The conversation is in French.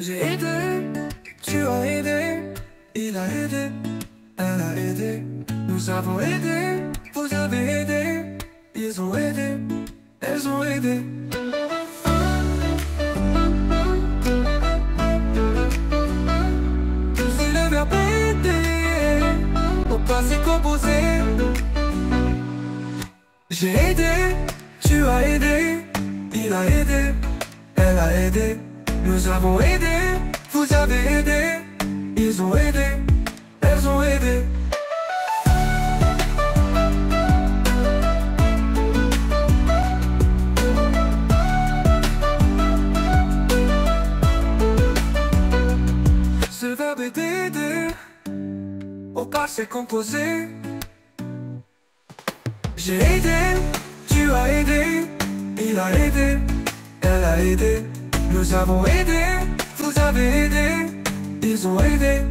J'ai aidé, tu as aidé, il a aidé, elle a aidé, nous avons aidé, vous avez aidé, ils ont aidé, elles ont aidé. C'est le verbe aider, au passé composé. J'ai aidé, tu as aidé, il a aidé, elle a aidé, nous avons aidé, vous avez aidé, ils ont aidé, elles ont aidé. Ce verbe est d'aider, au passé composé. J'ai aidé, tu as aidé, il a aidé, elle a aidé, nous avons aidé, vous avez aidé, ils ont aidé,